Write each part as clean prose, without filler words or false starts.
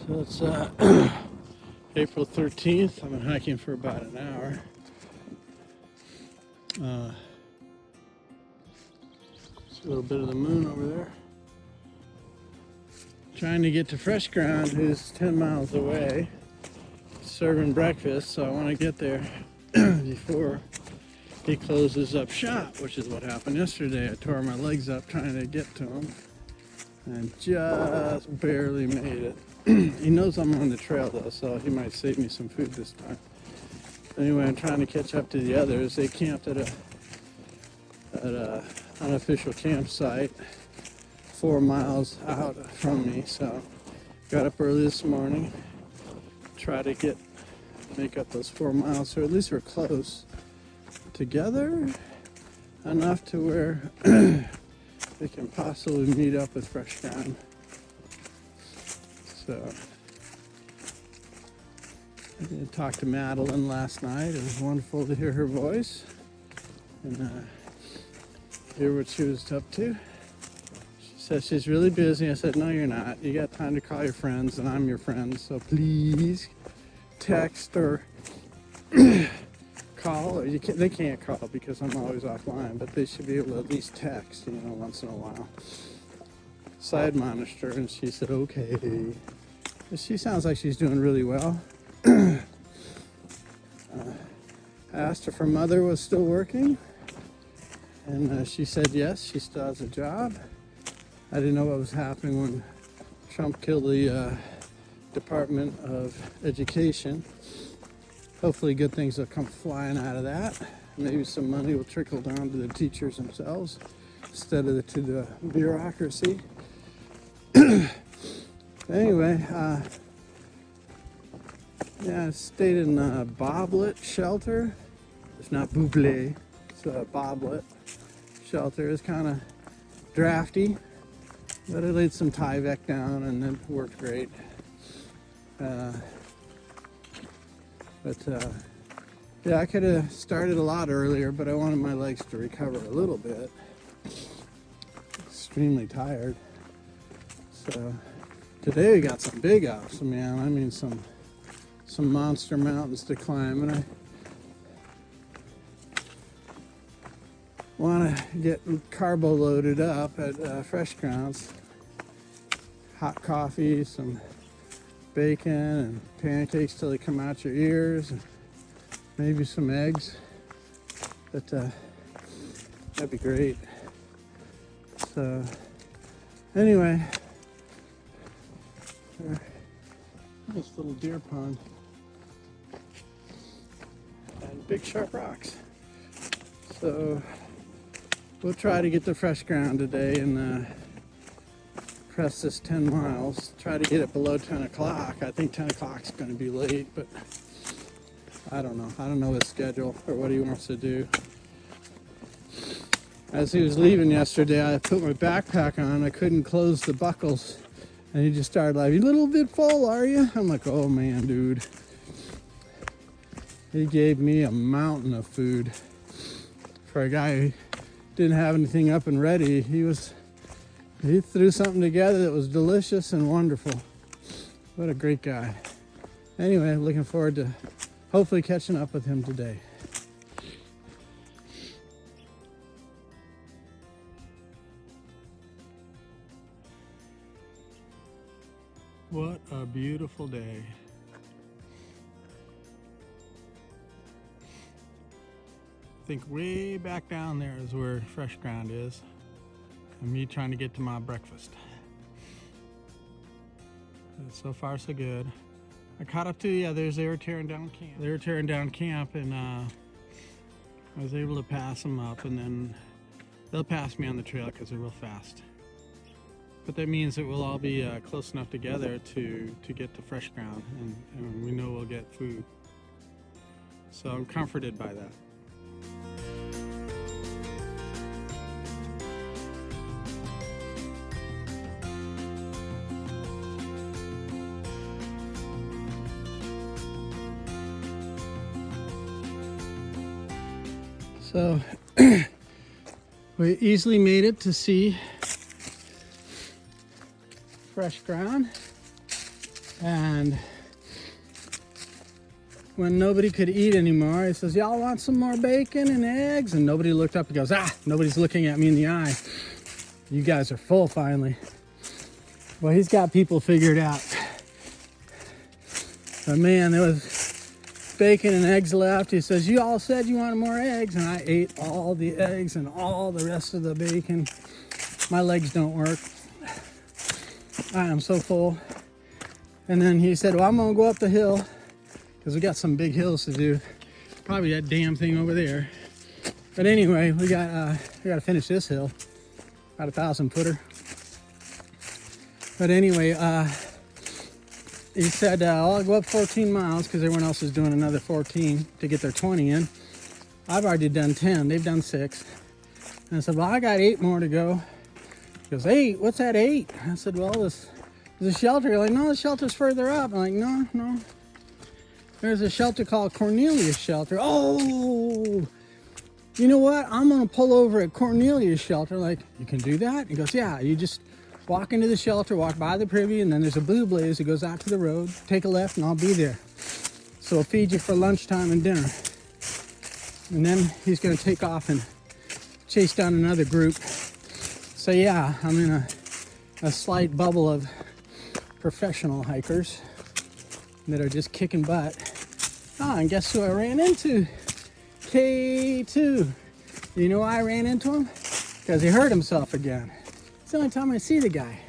So it's April 13th. I've been hiking for about an hour. There's a little bit of the moon over there. Trying to get to Fresh Ground, who's 10 miles away, serving breakfast, so I want to get there before he closes up shop, which is what happened yesterday. I tore my legs up trying to get to him and just barely made it. He knows I'm on the trail though, so he might save me some food this time. Anyway, I'm trying to catch up to the others. They camped at a unofficial campsite 4 miles out from me, so got up early this morning, try to make up those 4 miles, so at least we're close together enough to where they can possibly meet up with Fresh Ground. So I did talk to Madeline last night. It was wonderful to hear her voice and hear what she was up to. She said she's really busy. I said, no, you're not. You got time to call your friends, and I'm your friend. So please text or call. Or they can't call because I'm always offline, but they should be able to at least text, once in a while. So I admonished her, and she said, okay. She sounds like she's doing really well. I asked her if her mother was still working, and she said yes, she still has a job. I didn't know what was happening when Trump killed the Department of Education. Hopefully good things will come flying out of that. Maybe some money will trickle down to the teachers themselves instead of to the bureaucracy. Anyway, I stayed in a Boblet shelter. It's not Buble, it's a Boblet shelter. It's kind of drafty, but I laid some Tyvek down and it worked great. I could have started a lot earlier, but I wanted my legs to recover a little bit. Extremely tired. So today we got some big ups, man. I mean some monster mountains to climb, and I want to get carbo loaded up at Fresh Grounds. Hot coffee, some bacon, and pancakes till they come out your ears, and maybe some eggs. But that'd be great. So anyway, this little deer pond and big sharp rocks. So we'll try to get to Fresh Ground today and press this 10 miles. Try to get it below 10 o'clock. I think 10 o'clock is going to be late, but I don't know. I don't know his schedule or what he wants to do. As he was leaving yesterday, I put my backpack on. I couldn't close the buckles. And he just started like, "You a little bit full, are you?" I'm like, oh man, dude. He gave me a mountain of food. For a guy who didn't have anything up and ready, he threw something together that was delicious and wonderful. What a great guy. Anyway, looking forward to hopefully catching up with him today. What a beautiful day. I think way back down there is where Fresh Ground is. And me trying to get to my breakfast. So far so good. I caught up to the others. They were tearing down camp. And I was able to pass them up, and then they'll pass me on the trail because they're real fast. But that means that we'll all be close enough together to get to Fresh Ground, and we know we'll get food. So I'm comforted by that. So we easily made it to see Fresh Ground. And when nobody could eat anymore, he says, y'all want some more bacon and eggs? And nobody looked up. He goes, nobody's looking at me in the eye. You guys are full finally. Well, he's got people figured out. But man, there was bacon and eggs left. He says, you all said you wanted more eggs. And I ate all the eggs and all the rest of the bacon. My legs don't work. I am so full. And then he said, well, I'm going to go up the hill because we got some big hills to do. Probably that damn thing over there. But anyway, we got to finish this hill. About 1,000-footer. But anyway, he said, I'll go up 14 miles because everyone else is doing another 14 to get their 20 in. I've already done 10. They've done 6. And I said, well, I got 8 more to go. He goes, 8? What's that 8? I said, well, there's a shelter. You're like, no, the shelter's further up. I'm like, no. There's a shelter called Cornelius shelter. Oh, you know what? I'm going to pull over at Cornelius shelter. Like, you can do that? He goes, yeah, you just walk into the shelter, walk by the privy, and then there's a blue blaze that goes out to the road. Take a left, and I'll be there. So I'll feed you for lunchtime and dinner. And then he's going to take off and chase down another group. So yeah, I'm in a slight bubble of professional hikers that are just kicking butt. And guess who I ran into? K2. You know why I ran into him? Because he hurt himself again. It's the only time I see the guy.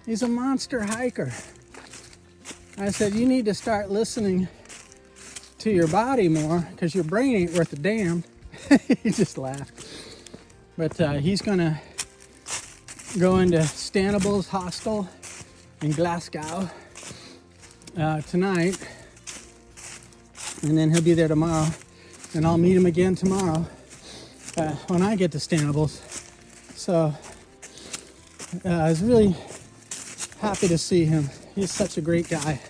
He's a monster hiker. I said, you need to start listening to your body more because your brain ain't worth a damn. He just laughed. But he's going to go into Stanables Hostel in Glasgow tonight. And then he'll be there tomorrow. And I'll meet him again tomorrow when I get to Stanables. So I was really happy to see him. He's such a great guy.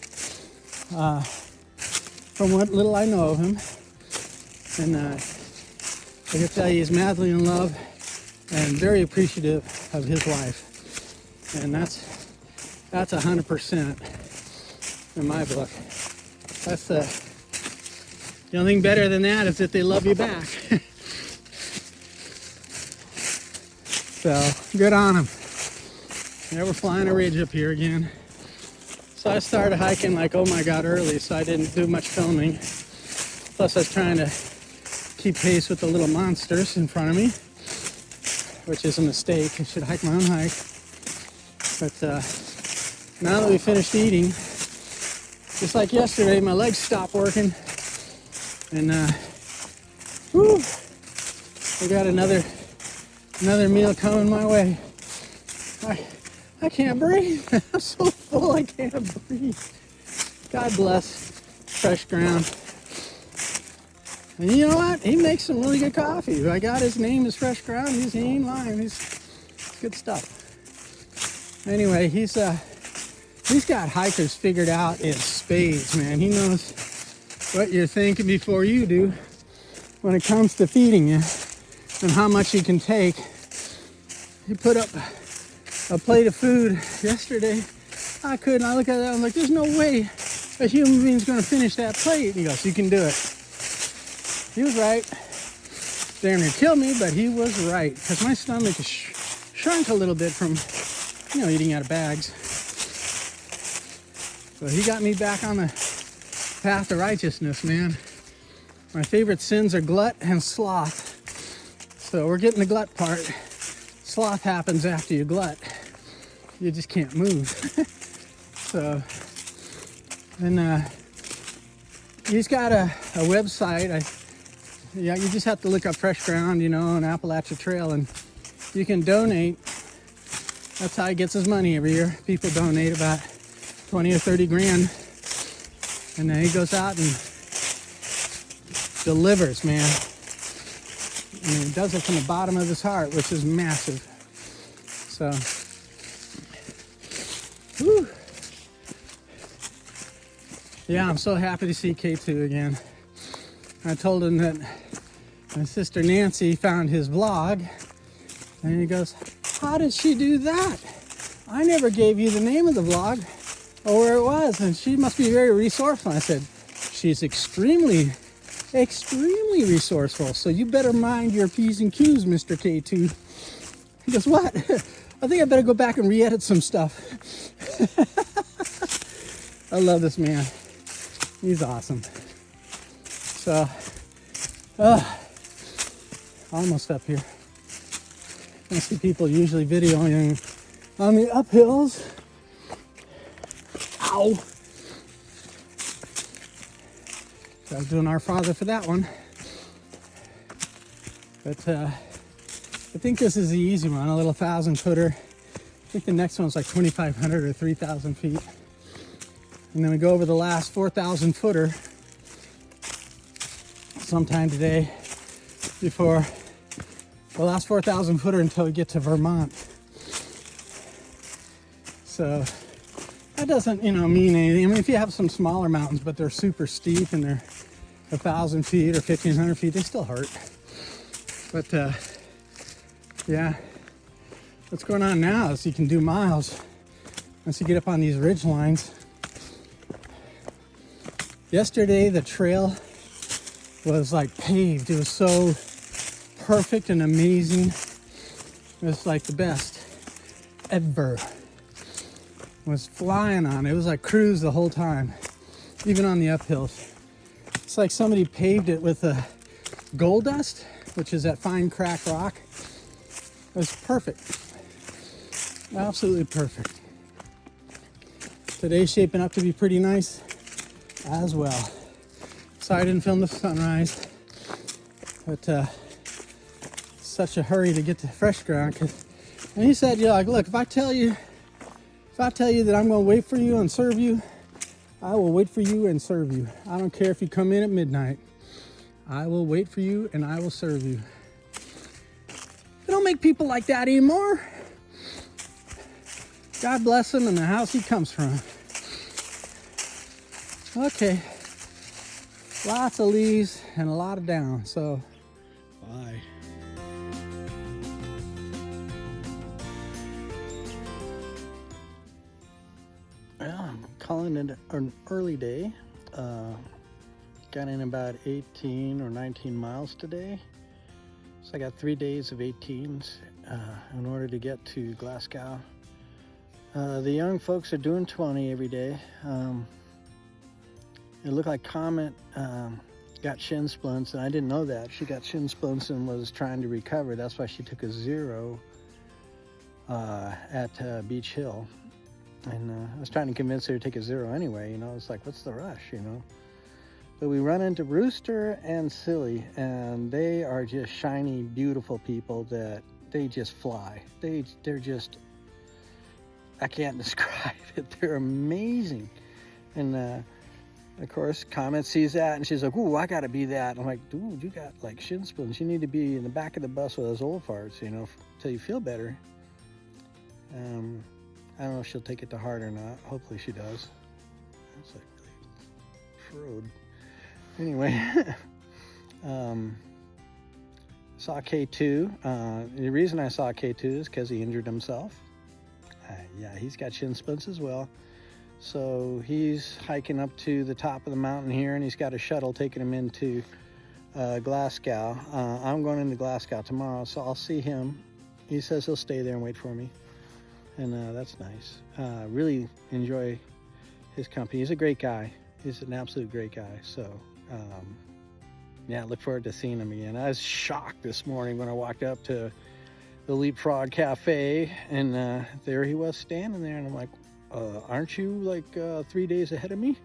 From what little I know of him. And I can tell you he's madly in love and very appreciative of his wife. And that's 100% in my book. That's the only thing better than that is that they love you back. So good on them. Yeah, we're flying a ridge up here again. So I started hiking like, oh my God, early, so I didn't do much filming. Plus I was trying to keep pace with the little monsters in front of me, which is a mistake. I should hike my own hike. But now that we finished eating, just like yesterday, my legs stopped working. And we got another meal coming my way. I can't breathe. I'm so full I can't breathe. God bless Fresh Ground. And you know what? He makes some really good coffee. I got his name is Fresh Ground. He ain't lying. He's good stuff. Anyway, he's got hikers figured out in spades, man. He knows what you're thinking before you do when it comes to feeding you and how much you can take. He put up a plate of food yesterday. I look at that, I'm like, there's no way a human being's gonna finish that plate. He goes, you can do it. He was right. Damn near killed me, but he was right. Because my stomach is shrunk a little bit from, eating out of bags. So he got me back on the path to righteousness, man. My favorite sins are glut and sloth. So we're getting the glut part. Sloth happens after you glut. You just can't move. So, and he's got a website. You just have to look up Fresh Ground, on Appalachia Trail, and you can donate. That's how he gets his money every year. People donate about 20 or 30 grand. And then he goes out and delivers, man. And he does it from the bottom of his heart, which is massive. So, whew. Yeah, I'm so happy to see K2 again. I told him that my sister Nancy found his vlog, and he goes, how did she do that? I never gave you the name of the vlog where it was, and she must be very resourceful. I said, she's extremely resourceful, so you better mind your P's and Q's, Mr. K2. He goes, what? I think I better go back and re-edit some stuff. I love this man. He's awesome. So, almost up here. I see people usually videoing on the uphills. Ow! So I was doing Our Father for that one. But I think this is the easy one, a little 1,000-footer. I think the next one's like 2,500 or 3,000 feet. And then we go over the last 4,000-footer sometime today before the last 4,000-footer until we get to Vermont. So that doesn't, mean anything. I mean, if you have some smaller mountains, but they're super steep and they're 1,000 feet or 1,500 feet, they still hurt. But yeah, what's going on now is you can do miles once you get up on these ridge lines. Yesterday, the trail was like paved. It was so perfect and amazing. It was like the best ever. Was flying on. It was like cruise the whole time, even on the uphills. It's like somebody paved it with a gold dust, which is that fine cracked rock. It was perfect. Absolutely perfect. Today's shaping up to be pretty nice as well. Sorry I didn't film the sunrise, but such a hurry to get to fresh ground. And he said, yeah, like, look, if I tell you that I'm going to wait for you and serve you, I will wait for you and serve you. I don't care if you come in at midnight. I will wait for you and I will serve you. They don't make people like that anymore. God bless him and the house he comes from. Okay. Lots of leaves and a lot of down, so bye. Well, I'm calling it an early day. Got in about 18 or 19 miles today. So I got 3 days of 18s in order to get to Glasgow. The young folks are doing 20 every day. It looked like Comet got shin splints, and I didn't know that. She got shin splints and was trying to recover. That's why she took a 0 at Beach Hill. And I was trying to convince her to take a 0 anyway, It's like, what's the rush, But we run into Rooster and Silly, and they are just shiny, beautiful people that they just fly. They're just, I can't describe it. They're amazing. And of course, Comet sees that, and she's like, ooh, I gotta be that. I'm like, dude, you got like shin splints. You need to be in the back of the bus with those old farts, until you feel better. I don't know if she'll take it to heart or not. Hopefully she does. That's like really frode. Anyway, saw K2. The reason I saw K2 is because he injured himself. Yeah, he's got shin splints as well. So he's hiking up to the top of the mountain here, and he's got a shuttle taking him into Glasgow. I'm going into Glasgow tomorrow, so I'll see him. He says he'll stay there and wait for me. And that's nice. Really enjoy his company. He's a great guy. He's an absolute great guy. So, yeah, look forward to seeing him again. I was shocked this morning when I walked up to the Leapfrog Cafe, and there he was standing there, and I'm like, aren't you like 3 days ahead of me?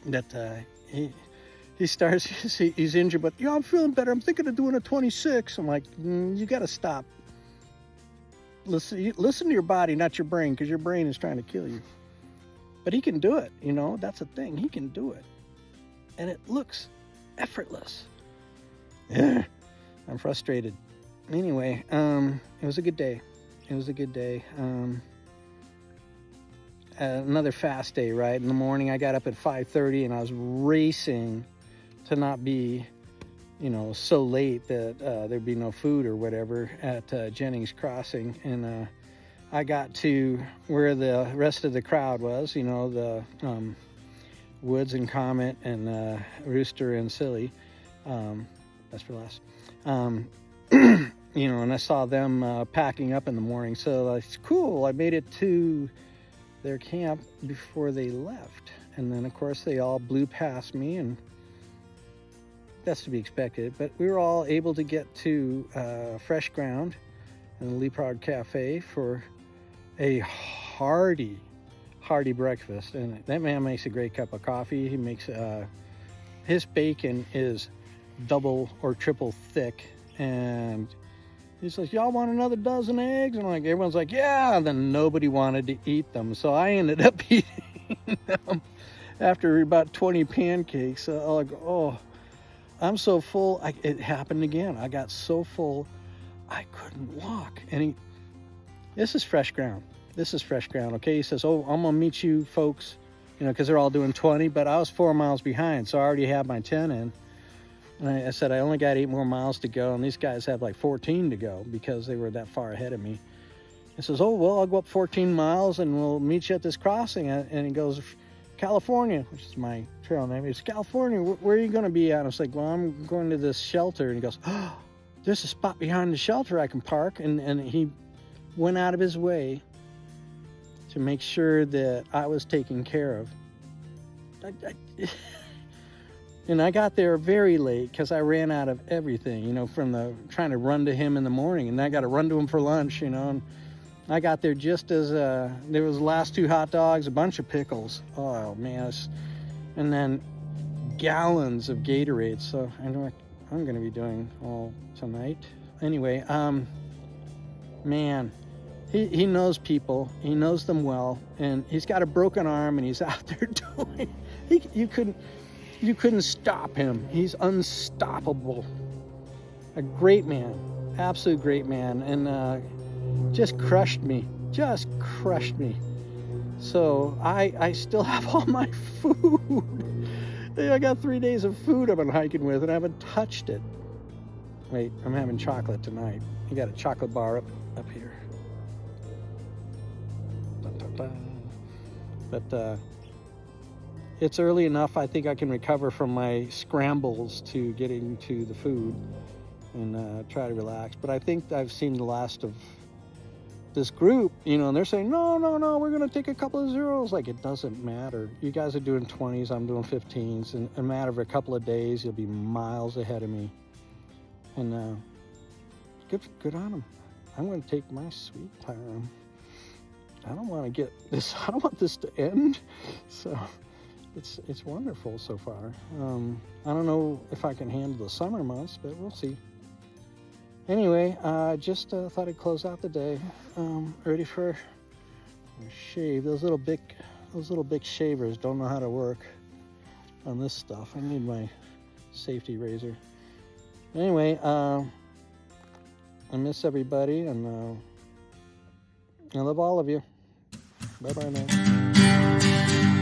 That he starts, he's injured, but I'm feeling better. I'm thinking of doing a 26. I'm like, you got to stop. Listen to your body, not your brain, because your brain is trying to kill you. But he can do it, that's the thing. He can do it. And it looks effortless. Yeah, I'm frustrated. Anyway, it was a good day. It was a good day. Another fast day, right? In the morning, I got up at 5:30, and I was racing to not be, so late that there'd be no food or whatever at Jennings Crossing. And I got to where the rest of the crowd was, the Woods and Comet and Rooster and Silly. That's for last. And I saw them packing up in the morning. So it's cool. I made it to their camp before they left. And then, of course, they all blew past me, and that's to be expected. But we were all able to get to Fresh Ground and the Leapfrog Cafe for a hearty breakfast. And that man makes a great cup of coffee. He makes his bacon is double or triple thick, and he says, y'all want another dozen eggs? And everyone's like, yeah. And then nobody wanted to eat them, so I ended up eating them after about 20 pancakes. Oh, I'm so full. It happened again. I got so full I couldn't walk. And this is Fresh Ground. Okay, he says, oh, I'm gonna meet you folks, because they're all doing 20, but I was 4 miles behind, so I already had my 10 in. And I said, I only got 8 more miles to go, and these guys have like 14 to go because they were that far ahead of me. He says, oh, well, I'll go up 14 miles and we'll meet you at this crossing. And he goes, California, which is my trail name. It's California, where are you going to be at? I was like, well, I'm going to this shelter. And he goes, oh, there's a spot behind the shelter I can park. And he went out of his way to make sure that I was taken care of. And I got there very late because I ran out of everything, from trying to run to him in the morning, and I got to run to him for lunch, and I got there just as there was the last 2 hot dogs, a bunch of pickles. Oh man, and then gallons of Gatorade. So I know what I'm going to be doing all tonight. Anyway, man, he knows people, he knows them well, and he's got a broken arm, and he's out there doing. You couldn't stop him. He's unstoppable. A great man, absolute great man, and just crushed me. So I still have all my food. I got 3 days of food I've been hiking with, and I haven't touched it. Wait, I'm having chocolate tonight. You got a chocolate bar up here. But it's early enough. I think I can recover from my scrambles to getting to the food and try to relax. But I think I've seen the last of this group, and they're saying, no, we're going to take a couple of zeros. Like, it doesn't matter. You guys are doing 20s, I'm doing 15s. In a matter of a couple of days, you'll be miles ahead of me. And good on them. I'm going to take my sweet time. I don't want this to end. So it's wonderful so far. I don't know if I can handle the summer months, but we'll see. Anyway, just thought I'd close out the day. Ready for a shave. Those little big shavers don't know how to work on this stuff. I need my safety razor. Anyway, I miss everybody, and I love all of you. Bye-bye now.